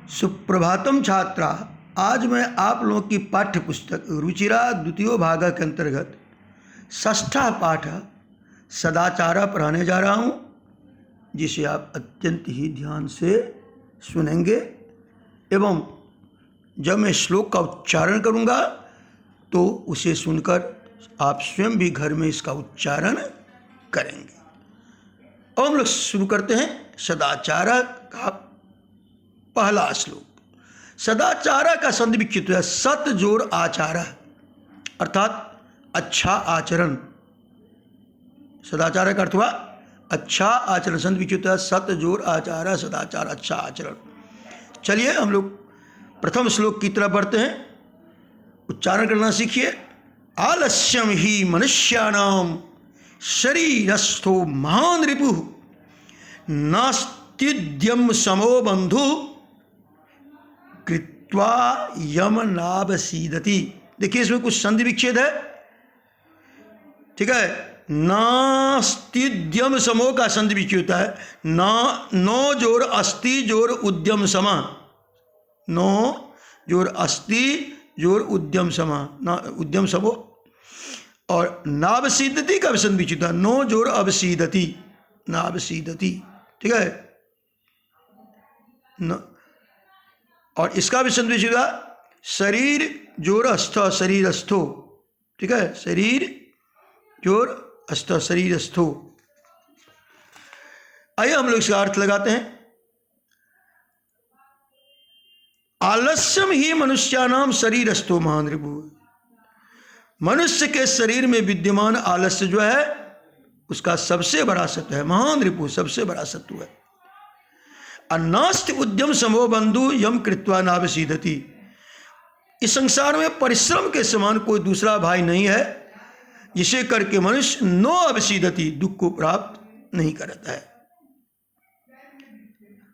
सुप्रभातम छात्रा। आज मैं आप लोगों की पाठ्य पुस्तक रुचिरा द्वितीय भाग के अंतर्गत षष्ठा पाठ सदाचार पढ़ाने जा रहा हूँ, जिसे आप अत्यंत ही ध्यान से सुनेंगे एवं जब मैं श्लोक का उच्चारण करूँगा तो उसे सुनकर आप स्वयं भी घर में इसका उच्चारण करेंगे। अब हम लोग शुरू करते हैं सदाचार का पहला श्लोक। सदाचार का संधि विक्षिप्त है सत जोर आचार, अर्थात अच्छा आचरण। सदाचार का अर्थ हुआ अच्छा आचरण। संधि विक्षिप्त है सत जोर आचार, सदाचार अच्छा आचरण। चलिए हम लोग प्रथम श्लोक की तरफ बढ़ते हैं, उच्चारण करना सीखिए। आलस्यम ही मनुष्याणाम शरीरस्थो महान रिपुः नास्त्युद्यम समो बंधु कृत्वा यम नावसीदति। देखिए इसमें कुछ संधि विच्छेद है, ठीक है। नास्त्युद्यम समो का संधि विच्छेद है ना, नो जोर अस्ति जोर उद्यम समा, नो जोर अस्ति जोर उद्यम समा, ना उद्यम समो। और नावसीदति का संधि विच्छेद है नो जोर अवसीदति, नावसीदति, ठीक है न। और इसका भी संधि विच्छेद शरीर जोर अस्थ शरीरस्थो, ठीक है, शरीर जोर अस्थ शरीरस्थो। आइए हम लोग इसका अर्थ लगाते हैं। आलस्यम ही मनुष्यानाम शरीरस्थो महान रिपुः। मनुष्य के शरीर में विद्यमान आलस्य जो है उसका सबसे बड़ा शत्रु है, महान रिपुः सबसे बड़ा शत्रु है। अन्नास्ति उद्यम समो बंधु यम कृत्वा नावसीदति। इस संसार में परिश्रम के समान कोई दूसरा भाई नहीं है जिसे करके मनुष्य नो अवसीदति दुख को प्राप्त नहीं करता है।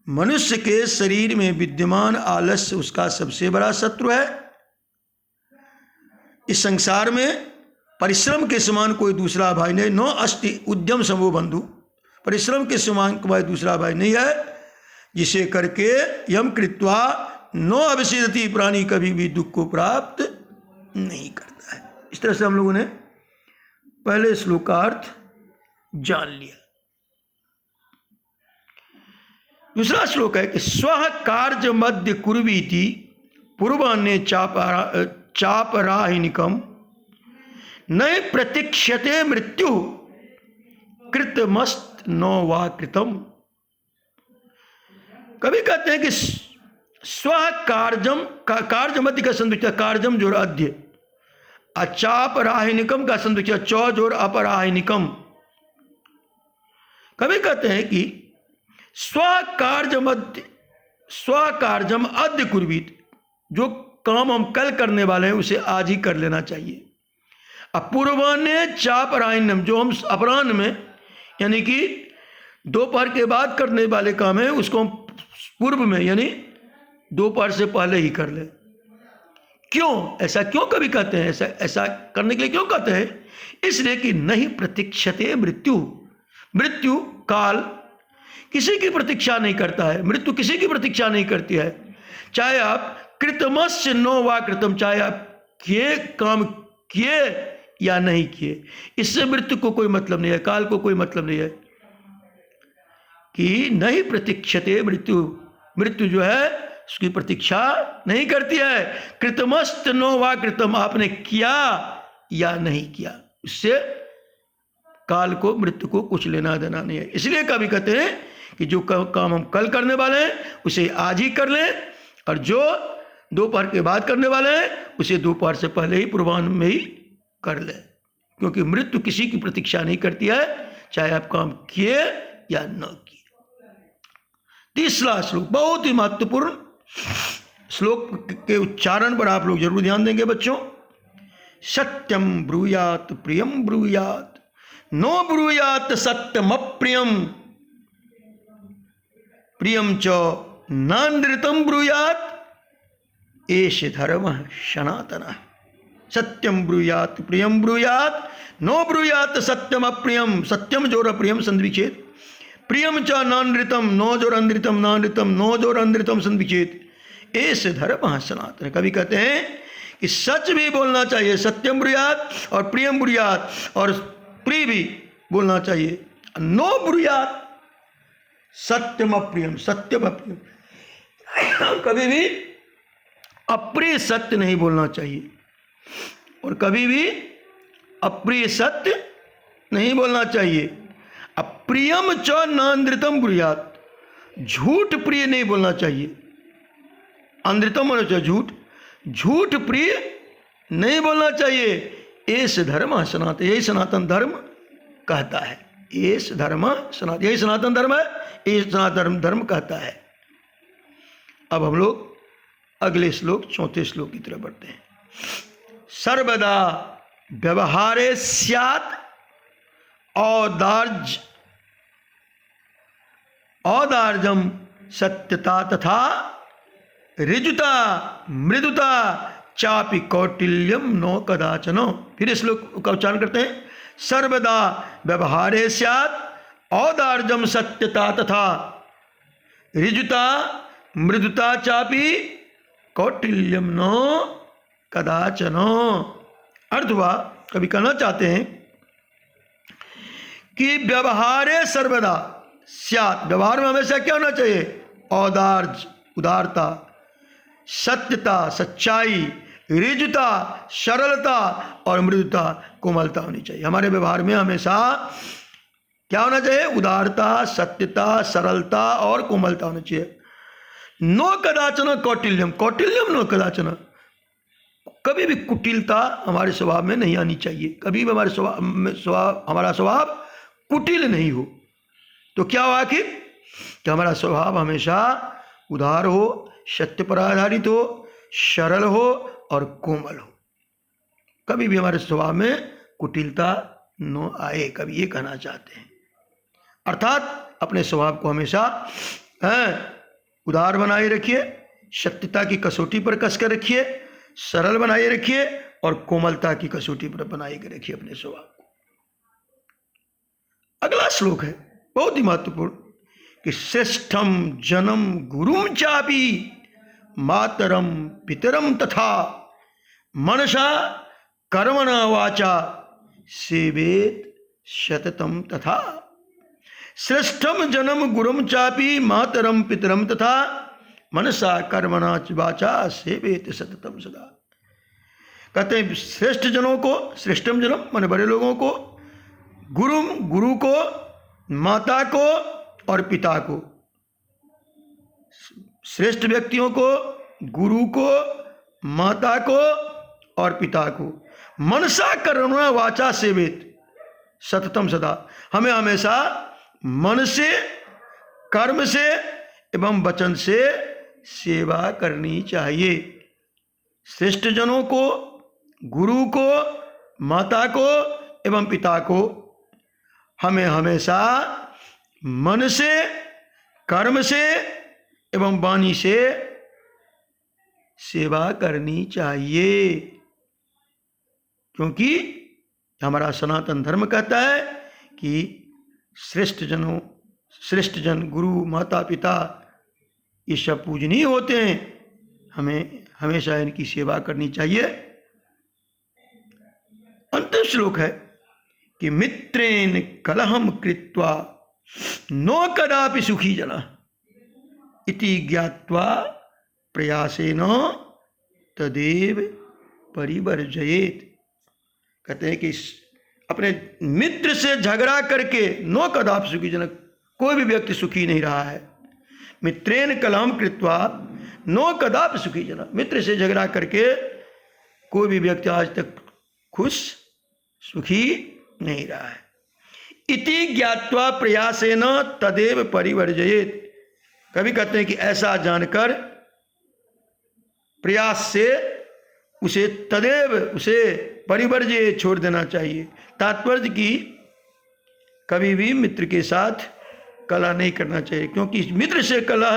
मनुष्य के शरीर में विद्यमान आलस्य उसका सबसे बड़ा शत्रु है। इस संसार में परिश्रम के समान कोई दूसरा भाई नहीं, नो अस्ति उद्यम समो बंधु, परिश्रम के समान कोई दूसरा भाई नहीं है जिसे करके यम कृत्वा नो अवसीदति, प्राणी कभी भी दुख को प्राप्त नहीं करता है। इस तरह से हम लोगों ने पहले श्लोक का अर्थ जान लिया। दूसरा श्लोक है कि स्व कार्य मध्य कुर्वीति पूर्वान्य चापराहिनिकम नए प्रतीक्षते मृत्यु कृतमस्त नो वा कृतम। कभी कहते हैं कि स्व कार्यम कार्य मध्य का संधि कार्यम जोर अध्य, अचापराहिनिकम का संधि चौ जोर अपराहिनिकम। कभी कहते हैं कि स्व कार्यम अद्य कुर्वीत, जो काम हम कल करने वाले हैं उसे आज ही कर लेना चाहिए। अपूर्वान्य चापराहिनम, जो हम अपराह्न में यानी कि दोपहर के बाद करने वाले काम है उसको हम पूर्व में यानी दोपहर से पहले ही कर ले। क्यों ऐसा क्यों कभी कहते हैं, ऐसा करने के लिए क्यों कहते हैं? इसलिए कि नहीं प्रतीक्षते मृत्यु, मृत्यु काल किसी की प्रतीक्षा नहीं करता है, मृत्यु किसी की प्रतीक्षा नहीं करती है। चाहे आप कृतमस्य नो वा कृतम, चाहे आप किए काम किए या नहीं किए, इससे मृत्यु को कोई मतलब नहीं है, काल को कोई मतलब नहीं है। कि नहीं प्रतीक्षते मृत्यु, मृत्यु जो है उसकी प्रतीक्षा नहीं करती है। कृतमस्त नो वा कृतम, आपने किया या नहीं किया, उससे काल को मृत्यु को कुछ लेना देना नहीं है। इसलिए कभी कहते हैं कि जो काम हम कल करने वाले हैं उसे आज ही कर लें, और जो दोपहर के बाद करने वाले हैं उसे दोपहर से पहले ही पूर्वाह्न में ही कर लें, क्योंकि मृत्यु किसी की प्रतीक्षा नहीं करती है, चाहे आप काम किए या न किए। तीसरा श्लोक बहुत ही महत्वपूर्ण श्लोक के उच्चारण पर आप लोग जरूर ध्यान देंगे बच्चों। सत्यम ब्रूयात प्रियम ब्रूयात नो ब्रूयात सत्यम अप्रियम प्रियम च नानृतम ब्रूयात एष धर्म सनातन। सत्यम ब्रूयात प्रियम ब्रूयात नो ब्रूयात सत्यम अप्रियम, सत्यम जोर अप्रियम संधि विच्छेद, प्रियम च नानृतम नो जोर अनृतम नानृतम नो जोर अनृतम संधि विच्छेद, एष धर्मः सनातन। कभी कहते हैं कि सच भी बोलना चाहिए, सत्यम ब्रूयात और प्रियम ब्रूयात, और प्रिय भी बोलना चाहिए, नो ब्रूयात सत्यम अप्रियम, सत्यम अप्रियम। कभी भी अप्रिय सत्य नहीं बोलना चाहिए और कभी भी अप्रिय सत्य नहीं बोलना चाहिए। अप्रियम च नान्द्रितम ब्रूयात, झूठ प्रिय नहीं बोलना चाहिए। अंधृतम होना चाहिए झूठ, झूठ प्रिय नहीं बोलना चाहिए। एष धर्म सनातन, यही सनातन धर्म कहता है। एष धर्म सनातन, यही सनातन धर्म है, ये सनातन धर्म कहता है। अब हम लोग अगले श्लोक, चौथे श्लोक की तरफ बढ़ते हैं। सर्वदा व्यवहारे स्यात् औदार्जम सत्यता तथा ऋजुता मृदुता चापि कौटिल्यम नो कदाचन। फिर इस श्लोक का उच्चारण करते हैं। सर्वदा व्यवहारे स्यात् औदार्जम सत्यता तथा ऋजुता मृदुता चापि कौटिल्यम नो कदाचन। अर्थ हुआ, कभी कहना चाहते हैं कि व्यवहारे सर्वदा स्यात्, व्यवहार में हमेशा क्या होना चाहिए? औदार्ज उदारता, सत्यता सच्चाई, ऋजुता सरलता और मृदुता कोमलता होनी चाहिए। हमारे व्यवहार में हमेशा क्या होना चाहिए? उदारता, सत्यता, सरलता और कोमलता होनी चाहिए। नो कदाचन कौटिल्यम, कौटिल्यम नो कदाचन, कभी भी कुटिलता हमारे स्वभाव में नहीं आनी चाहिए। कभी भी हमारे हमारा स्वभाव कुटिल नहीं हो। तो क्या हुआ कि हमारा स्वभाव हमेशा उदार हो, सत्य पर आधारित हो, सरल हो और कोमल हो। कभी भी हमारे स्वभाव में कुटिलता न आए, कभी ये कहना चाहते हैं। अर्थात अपने स्वभाव को हमेशा उदार बनाए रखिए, सत्यता की कसौटी पर कसकर रखिए, सरल बनाए रखिए और कोमलता की कसौटी पर बनाए के रखिए अपने स्वभाव को। अगला श्लोक है बहुत ही महत्वपूर्ण कि श्रेष्ठम जनम गुरुम चापि मातरम पितरम तथा मनसा कर्मणा वाचा सेवेत सततम तथा। श्रेष्ठम जनम गुरुम चापि मातरम पितरम तथा मनसा कर्मणा वाचा सेवेत सततम सदा। कहते हैं श्रेष्ठ जनों को, श्रेष्ठम जनम माने बड़े लोगों को, गुरु को, माता को और पिता को, श्रेष्ठ व्यक्तियों को, गुरु को, माता को और पिता को मनसा कर्मणा वाचा सेवेत सततम सदा। हमें हमेशा मन से, कर्म से एवं वचन से सेवा करनी चाहिए। श्रेष्ठ जनों को, गुरु को, माता को एवं पिता को हमें हमेशा मन से, कर्म से एवं वाणी से सेवा करनी चाहिए, क्योंकि हमारा सनातन धर्म कहता है कि श्रेष्ठ जन, गुरु, माता, पिता ये सब पूजनीय होते हैं। हमें हमेशा इनकी सेवा करनी चाहिए। अंतिम श्लोक है कि मित्रेण कलहम कृत्वा नो कदापि सुखी जना इति ज्ञात्वा प्रयासेन तदेव परिवर्जयेत। कहते हैं कि अपने मित्र से झगड़ा करके नो कदापि सुखी जना, कोई भी व्यक्ति सुखी नहीं रहा है। मित्रेण कलहम कृत्वा नो कदापि सुखी जना, मित्र से झगड़ा करके कोई भी व्यक्ति आज तक खुश सुखी नहीं रहा है। इति ज्ञात्वा प्रयासेन तदेव परिवर्जयेत। कभी कहते हैं कि ऐसा जानकर प्रयास से उसे तदेव, उसे परिवर्जय छोड़ देना चाहिए। तात्पर्य कि कभी भी मित्र के साथ कलह नहीं करना चाहिए, क्योंकि मित्र से कलह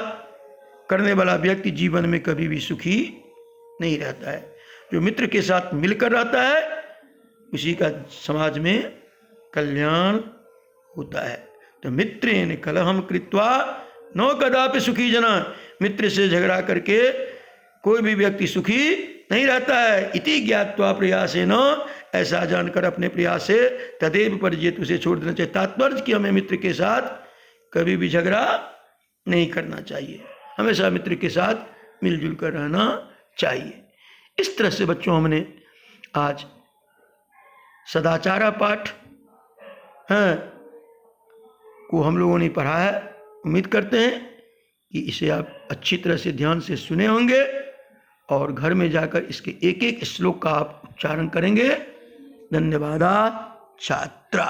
करने वाला व्यक्ति जीवन में कभी भी सुखी नहीं रहता है। जो मित्र के साथ मिलकर रहता है उसी का समाज में कल्याण होता है। तो मित्रेण कलहम कृत्वा नो कदापि सुखी जना, मित्र से झगड़ा करके कोई भी व्यक्ति सुखी नहीं रहता है। इति ज्ञात्वा प्रयासेन, ऐसा जानकर अपने प्रयास से तदेव परिजेत, उसे छोड़ देना चाहिए। तात्पर्य कि हमें मित्र के साथ कभी भी झगड़ा नहीं करना चाहिए, हमेशा मित्र के साथ मिलजुल कर रहना चाहिए। इस तरह से बच्चों हमने आज सदाचार पाठ को हम लोगों ने पढ़ा है। उम्मीद करते हैं कि इसे आप अच्छी तरह से ध्यान से सुने होंगे और घर में जाकर इसके एक एक श्लोक का आप उच्चारण करेंगे। धन्यवाद छात्रा।